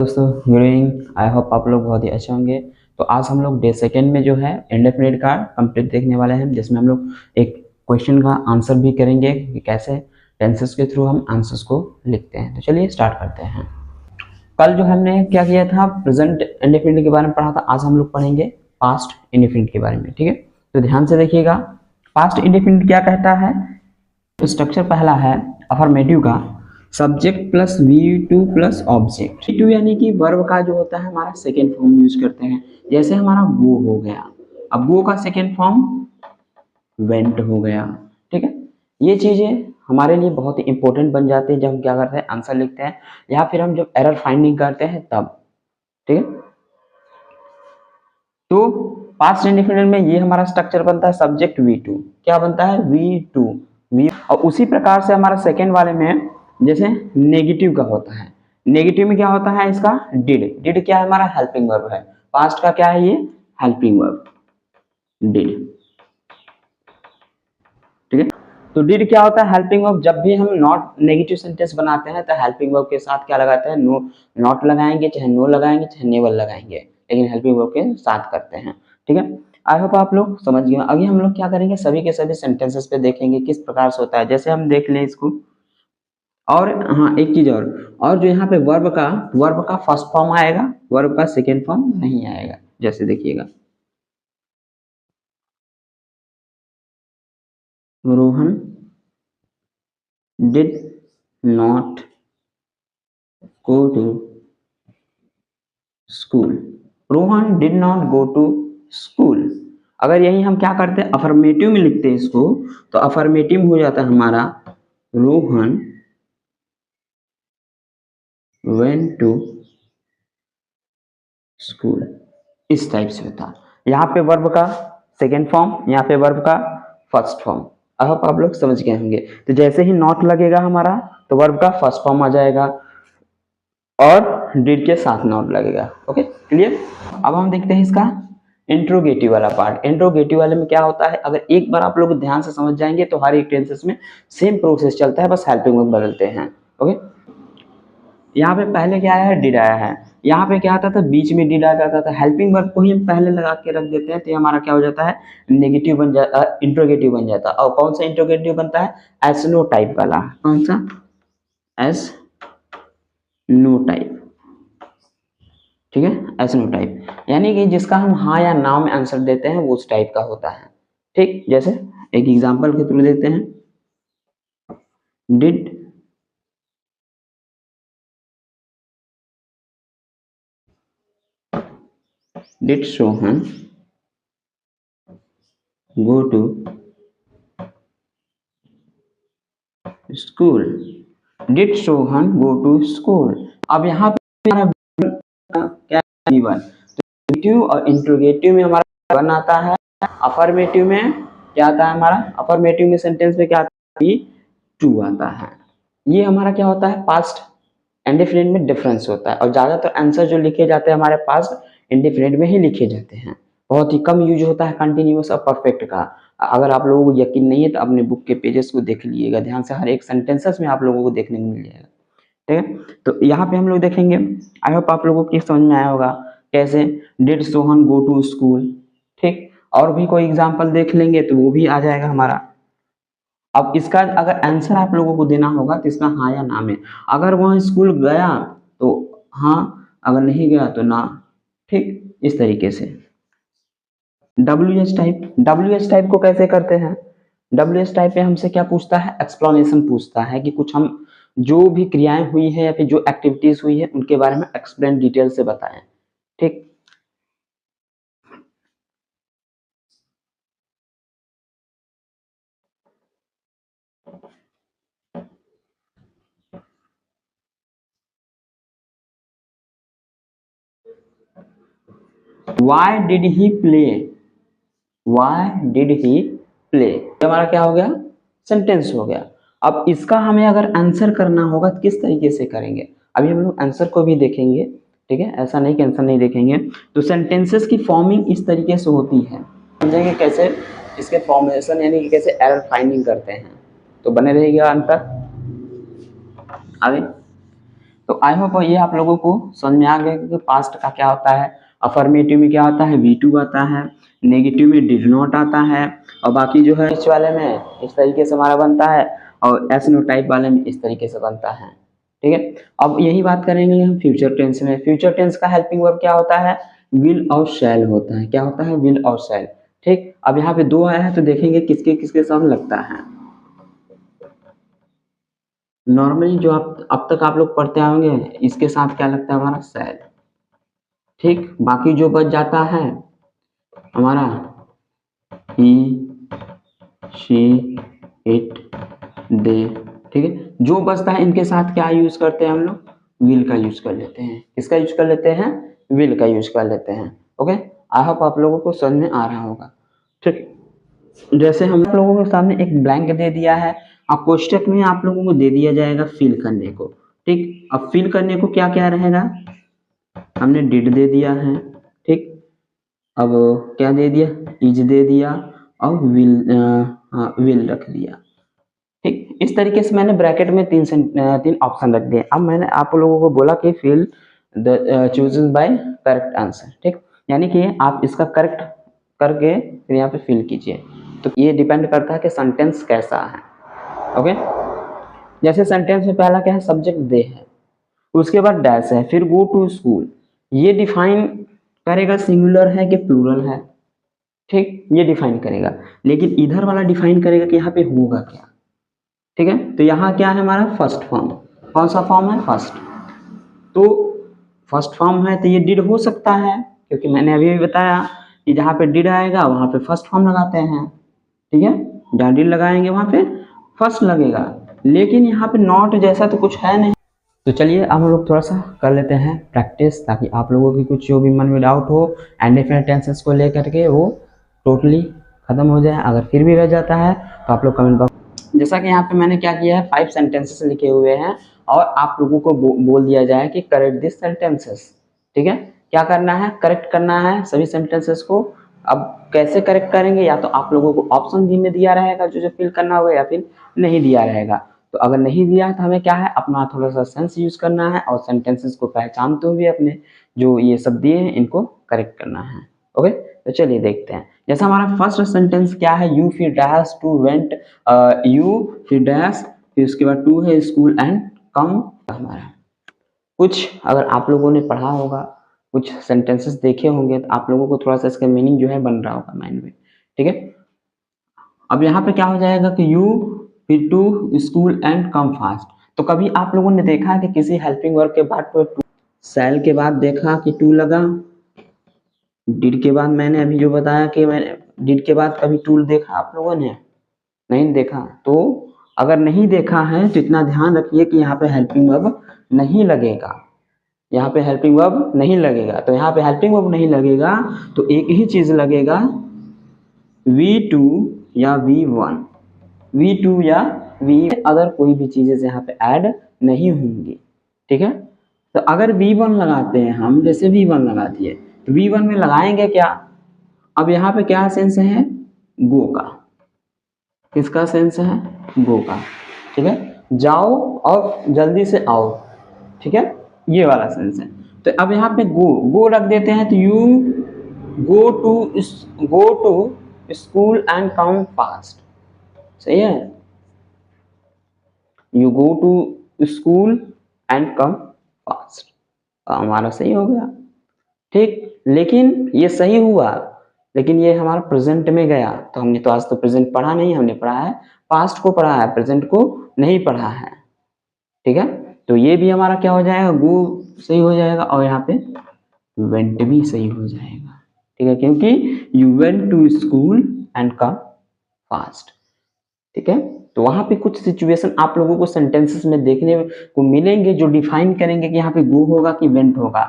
दोस्तों good evening. I hope आप लोग बहुत ही अच्छे होंगे। तो आज हम लोग डे सेकेंड में जो है इंडेफिनिट का कंप्लीट देखने वाले हैं, जिसमें हम लोग एक क्वेश्चन का आंसर भी करेंगे कि कैसे टेंसेस के थ्रू हम आंसर्स को लिखते हैं। तो चलिए स्टार्ट करते हैं। कल जो हमने क्या किया था, प्रेजेंट इंडेफिनिट के बारे में पढ़ा था। आज हम लोग पढ़ेंगे पास्ट इंडेफिनिट के बारे में। ठीक है, तो ध्यान से देखिएगा। पास्ट इंडेफिनिट क्या कहता है। तो स्ट्रक्चर पहला है अफर्मेटिव का, subject plus V2 plus object. V2 यानी कि वर्ब का जो होता है हमारा सेकेंड फॉर्म यूज करते हैं। जैसे हमारा गो हो गया, अब गो का सेकेंड फॉर्म वेंट हो गया। ठीक है, ये चीजें हमारे लिए बहुत ही इंपॉर्टेंट बन जाती है जब हम क्या करते हैं, आंसर लिखते हैं या फिर हम जब एरर फाइंडिंग करते हैं तब। ठीक है, तो पास्ट इंडेफिनिट में ये हमारा स्ट्रक्चर बनता है सब्जेक्ट V2। क्या बनता है, V2 और उसी प्रकार से हमारा सेकेंड वाले में जैसे नेगेटिव का होता है। नेगेटिव में क्या होता है इसका, डिड। डिड क्या है, हमारा हेल्पिंग वर्ब है। पास्ट का क्या है, ये हेल्पिंग वर्ब डिड। ठीक है, तो डिड क्या होता है, हेल्पिंग वर्ब। जब भी हम नॉट नेगेटिव सेंटेंस बनाते हैं तो हेल्पिंग वर्ब के साथ क्या लगाते हैं, नो नॉट लगाएंगे, चाहे नो लगाएंगे, चाहे नेवर लगाएंगे, लेकिन हेल्पिंग वर्ब के साथ करते हैं। ठीक है, आई होप आप लोग समझ गए। अभी हम लोग क्या करेंगे, सभी के सभी सेंटेंसेस पे देखेंगे किस प्रकार से होता है। जैसे हम देख लें इसको। और हाँ, एक चीज और जो यहाँ पे वर्ब का फर्स्ट फॉर्म आएगा, वर्ब का सेकेंड फॉर्म नहीं आएगा। जैसे देखिएगा, Rohan did not go to school. Rohan did not go to school. अगर यही हम क्या करते हैं, अफर्मेटिव में लिखते हैं इसको, तो अफर्मेटिव हो जाता है हमारा रोहन वेंट टू स्कूल। इस टाइप से होता है। यहाँ पे वर्ब का सेकेंड फॉर्म, यहाँ पे वर्ब का फर्स्ट फॉर्म। अब आप लोग समझ गए होंगे। तो जैसे ही नॉट लगेगा हमारा, तो वर्ब का फर्स्ट फॉर्म आ जाएगा और डिड के साथ नॉट लगेगा। Okay, clear. अब हम देखते हैं इसका इंट्रोगेटिव वाला पार्ट। इंट्रोगेटिव वाले में क्या होता है, अगर एक बार आप लोग ध्यान से समझ जाएंगे तो हर एक टेंसेस में सेम प्रोसेस चलता है, बस हेल्पिंग वर्ब बदलते हैं। ओके, यहाँ पे पहले क्या आया है, डिड आया है। यहाँ पे क्या आता था, बीच में डिड आ जाता था। हेल्पिंग वर्ब को ही हम पहले लगा के रख देते हैं तो ये हमारा क्या हो जाता है, नेगेटिव बन जाता, इंट्रोगेटिव बन जाता है। और कौन सा इंट्रोगेटिव बनता है, एस नो टाइप वाला। कौन सा, एस नो टाइप। ठीक है, एस नो टाइप यानी कि जिसका हम हाँ या ना में आंसर देते हैं वो उस टाइप का होता है। ठीक, जैसे एक एग्जांपल के थ्रू देखते हैं। Did did Sohan go to school. Did Sohan go to school. अब यहाँ पे हमारा क्या, गिवन। तो और इंट्रोगेटिव में हमारा वन आता है, अफर्मेटिव में क्या आता है हमारा, अफर्मेटिव में सेंटेंस में क्या आता है, टू आता है। ये हमारा क्या होता है, पास्ट इंडेफिनिट में डिफरेंस होता है। और ज्यादातर आंसर जो लिखे जाते हैं हमारे पास इंडेफिनिट में ही लिखे जाते हैं। बहुत ही कम यूज होता है कंटिन्यूअस और परफेक्ट का। अगर आप लोगों को यकीन नहीं है तो अपने बुक के पेजेस को देख लीजिएगा ध्यान से, हर एक सेंटेंसेस में आप लोगों को देखने को मिल जाएगा। ठीक है, तो यहाँ पे हम लोग देखेंगे। आई होप आप लोगों को समझ में आया होगा कैसे did Sohan go to school. ठीक, और भी कोई एग्जांपल देख लेंगे तो वो भी आ जाएगा हमारा। अब इसका अगर आंसर आप लोगों को देना होगा तो इसका हाँ या ना में, अगर वह स्कूल गया तो हाँ, अगर नहीं गया तो ना। ठीक, इस तरीके से। WH टाइप को कैसे करते हैं, WH टाइप में हमसे क्या पूछता है, एक्सप्लेनेशन पूछता है कि कुछ हम जो भी क्रियाएं हुई है या फिर जो एक्टिविटीज हुई है उनके बारे में एक्सप्लेन डिटेल से बताएं। ठीक, why did he play, why did he play, हमारा क्या हो गया, सेंटेंस हो गया। अब इसका हमें अगर आंसर करना होगा तो किस तरीके से करेंगे, अभी हम लोग आंसर को भी देखेंगे। ठीक है, ऐसा नहीं कि आंसर नहीं देखेंगे। तो सेंटेंसेस की फॉर्मिंग इस तरीके से होती है, समझेंगे कैसे इसके फॉर्मेशन यानी कि कैसे एरर फाइंडिंग करते हैं। तो बने रहेगा अंत तक। आगे तो आई होप ये आप लोगों को समझ में आ गया कि पास्ट का क्या होता है। अफर्मेटिव में क्या आता है, V2 आता है, नेगेटिव में डिड नॉट आता है, और बाकी जो है इस वाले में इस तरीके से हमारा बनता है, और एस नो टाइप वाले में इस तरीके से बनता है। ठीक है, अब यही बात करेंगे हम फ्यूचर टेंस में। फ्यूचर टेंस का हेल्पिंग वर्ब क्या होता है, विल और शैल होता है। क्या होता है, विल और शैल। ठीक, अब यहाँ पे दो आया है तो देखेंगे किसके किसके साथ लगता है। नॉर्मली जो आप अब तक आप लोग पढ़ते होंगे इसके साथ क्या लगता है हमारा, शैल। ठीक, बाकी जो बच जाता है हमारा ही, शी, इट, दे। ठीक है, जो बचता है इनके साथ क्या यूज करते हैं हम लोग, विल का यूज कर लेते हैं। किसका यूज कर लेते हैं, विल का यूज कर लेते हैं। ओके, आई होप आप लोगों को समझ में आ रहा होगा। ठीक, जैसे हम लोगों के सामने एक ब्लैंक दे दिया है, अब कोष्टक में आप लोगों को दे दिया जाएगा फिल करने को। ठीक, अब फिल करने को क्या क्या रहेगा, हमने डिड दे दिया है। ठीक, अब क्या दे दिया, इज दे दिया, और विल रख दिया। ठीक, इस तरीके से मैंने ब्रैकेट में तीन ऑप्शन रख दिए। अब मैंने आप लोगों को बोला कि fill the choices by correct answer. ठीक, यानी कि आप इसका करेक्ट करके फिर यहाँ पे फिल कीजिए। तो ये डिपेंड करता है कि सेंटेंस कैसा है। ओके, जैसे सेंटेंस में पहला क्या है, सब्जेक्ट दे है, उसके बाद डैश है, फिर गो टू स्कूल। ये डिफाइन करेगा सिंगुलर है कि प्लूरल है। ठीक, ये डिफाइन करेगा, लेकिन इधर वाला डिफाइन करेगा कि यहाँ पे होगा क्या। ठीक है, तो यहाँ क्या है हमारा फर्स्ट फॉर्म। कौन सा फॉर्म है, फर्स्ट। तो फर्स्ट फॉर्म है तो ये डिड हो सकता है, क्योंकि मैंने अभी भी बताया कि जहाँ पे डिड आएगा वहाँ पे फर्स्ट फॉर्म लगाते हैं। ठीक है, जहाँ डिड लगाएंगे वहाँ पे फर्स्ट लगेगा, लेकिन यहाँ पे नॉट जैसा तो कुछ है नहीं। तो चलिए अब हम लोग थोड़ा सा कर लेते हैं प्रैक्टिस, ताकि आप लोगों की कुछ जो भी मन में डाउट हो इंडेफिनिट टेंसेस को लेकर के वो टोटली खत्म हो जाए। अगर फिर भी रह जाता है तो आप लोग कमेंट बॉक्स, जैसा कि यहाँ पे मैंने क्या किया है 5 सेंटेंसेस लिखे हुए हैं, और आप लोगों को बोल दिया जाए कि करेक्ट दिस सेंटेंसेस। ठीक है, क्या करना है, करेक्ट करना है सभी सेंटेंसेस को। अब कैसे करेक्ट करेंगे, या तो आप लोगों को ऑप्शन बी में दिया रहेगा जो जो फिल करना होगा, या फिर नहीं दिया रहेगा। तो अगर नहीं दिया है तो हमें क्या है, अपना थोड़ा सा सेंस यूज करना है, और सेंटेंसेस को पहचानते हुए अपने जो ये सब दिए हैं इनको करेक्ट करना है। ओके, तो चलिए देखते हैं। जैसा हमारा फर्स्ट सेंटेंस क्या है, यू फिर डैश टू वेंट, यू फिर डैश, फिर उसके बाद टू है स्कूल एंड कम। हमारा कुछ अगर आप लोगों ने पढ़ा होगा, कुछ सेंटेंसेस देखे होंगे, तो आप लोगों को थोड़ा सा इसका मीनिंग जो है बन रहा होगा माइंड में। ठीक है, अब यहाँ पे क्या हो जाएगा कि यू फिर to school and come fast. तो कभी आप लोगों ने देखा कि किसी हेल्पिंग वर्ब के बाद टू, सेल के बाद देखा कि टू लगा, डिड के बाद मैंने अभी जो बताया कि मैंने डिड के बाद कभी टू देखा आप लोगों ने, नहीं देखा। तो अगर नहीं देखा है तो इतना ध्यान रखिए कि यहाँ पे हेल्पिंग वर्ब नहीं लगेगा, यहाँ पे हेल्पिंग वर्ब नहीं लगेगा। तो यहाँ पे हेल्पिंग वर्ब नहीं लगेगा तो एक ही चीज लगेगा, V2 या V1, V2 या V, अगर कोई भी चीजें यहाँ पे ऐड नहीं होंगी। ठीक है, तो अगर V1 लगाते हैं हम, जैसे V1 लगा दिए, तो V1 में लगाएंगे क्या, अब यहाँ पे क्या सेंस है, गो का। किसका सेंस है, गो का। ठीक है, जाओ और जल्दी से आओ। ठीक है, ये वाला सेंस है। तो अब यहाँ पे गो, गो रख देते हैं, तो you go to school and come fast. सही है, you go to school and come fast, हमारा सही हो गया। ठीक, लेकिन ये सही हुआ, लेकिन ये हमारा प्रेजेंट में गया। तो हमने तो आज तो प्रेजेंट पढ़ा नहीं, हमने पढ़ा है पास्ट को पढ़ा है, प्रेजेंट को नहीं पढ़ा है। ठीक है, तो ये भी हमारा क्या हो जाएगा, गो सही हो जाएगा, और यहाँ पे वेंट भी सही हो जाएगा। ठीक है, क्योंकि you went to school and come fast. ठीक है, तो वहां पे कुछ सिचुएशन आप लोगों को सेंटेंसेस में देखने को मिलेंगे जो डिफाइन करेंगे कि यहाँ पे गो होगा कि वेंट होगा।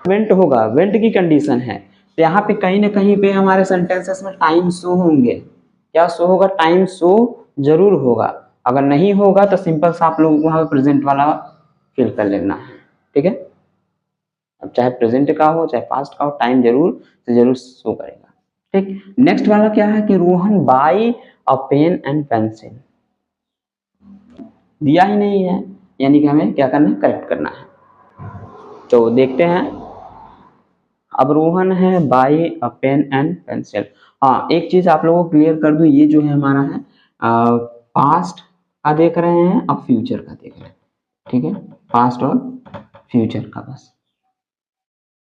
वेंट होगा, वेंट की कंडीशन है, तो यहाँ पे कहीं ना कहीं पे हमारे सेंटेंसेस में टाइम शो होंगे। क्या शो होगा, टाइम शो जरूर होगा। अगर नहीं होगा तो सिंपल सा आप लोगों को वहां प्रेजेंट वाला फिल कर लेना है। ठीक है, अब चाहे प्रेजेंट का हो चाहे पास्ट का हो, टाइम जरूर से जरूर शो करेगा। ठीक, नेक्स्ट वाला क्या है कि Rohan buy a pen and pencil, दिया ही नहीं है। यानी कि हमें क्या करना है, करेक्ट करना है। तो देखते हैं, अब रोहन है buy a pen and pencil. हाँ, एक चीज आप लोगों को क्लियर कर दूं, ये जो है हमारा है पास्ट का देख रहे हैं, अब फ्यूचर का देख रहे हैं, ठीक है, पास्ट और फ्यूचर का बस।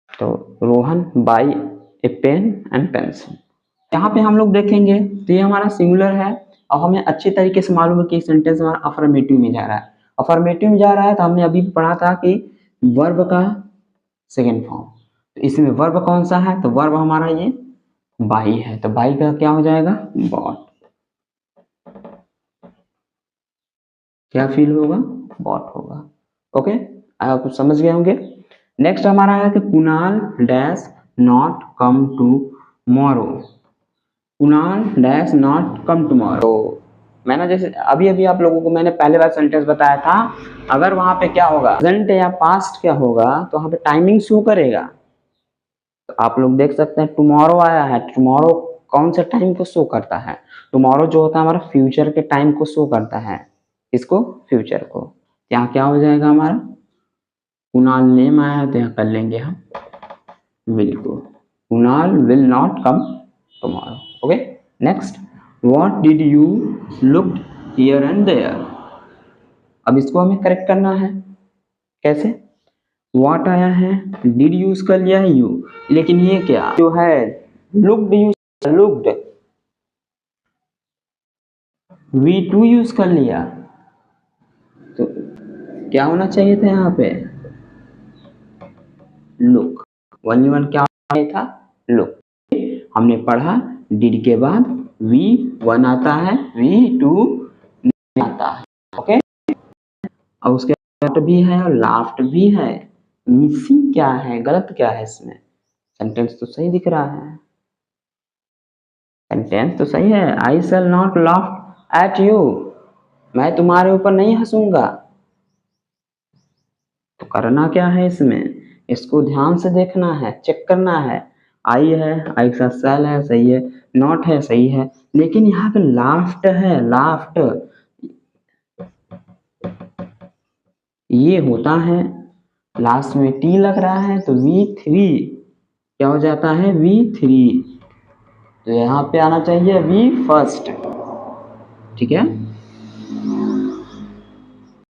तो Rohan buy a pen and pencil, यहाँ पे हम लोग देखेंगे तो ये हमारा सिंगुलर है और हमें अच्छी तरीके से मालूम है कि सेंटेंस हमारा अफर्मेटिव में जा रहा है। अफर्मेटिव में जा रहा है तो हमने अभी पढ़ा था कि वर्ब का सेकेंड फॉर्म, तो इसमें वर्ब कौन सा है, तो वर्ब हमारा ये बाई है, तो बाई का क्या हो जाएगा, बॉट। क्या फील होगा, बॉट होगा। ओके, आप समझ गए होंगे। नेक्स्ट हमारा है कि Kunal dash not come tomorrow. Kunal dash not come tomorrow. मैंने जैसे अभी अभी आप लोगों को मैंने पहले बार सेंटेंस बताया था, अगर वहां पे क्या होगा, प्रेजेंट या पास्ट क्या होगा, तो वहां पे टाइमिंग शो करेगा। तो आप लोग देख सकते हैं टुमारो आया है, टुमारो कौन से टाइम को शो करता है, टुमारो जो होता है हमारा फ्यूचर के टाइम को शो करता है, इसको फ्यूचर को। यहाँ क्या हो जाएगा हमारा, कुणाल नेम आया है तो यहाँ कर लेंगे हम विल को, Kunal will not come tomorrow. Okay, next, what did you look here and there. अब इसको हमें करेक्ट करना है, कैसे, व्हाट आया है, डिड यूज कर लिया है यू, लेकिन ये क्या जो है looked use, looked we to use कर लिया, तो क्या होना चाहिए था यहाँ पे, लुक। वन क्या था, लुक। हमने पढ़ा डिड के बाद वी वन आता है, वी टू आता है। ओके, और उसके बाद भी है और लाफ्ट भी है, मिसिंग क्या है, गलत क्या है इसमें, सेंटेंस तो सही दिख रहा है, सेंटेंस तो सही है, I shall not laugh at you, मैं तुम्हारे ऊपर नहीं हंसूंगा। तो करना क्या है इसमें, इसको ध्यान से देखना है, चेक करना है। आई है, आई का शैल है, सही है, नॉट है, सही है, लेकिन यहाँ पे लाफ्ट है, लाफ्ट ये होता है, लास्ट में टी लग रहा है तो V3 क्या हो जाता है, V3, तो यहाँ पे आना चाहिए V फर्स्ट, ठीक है।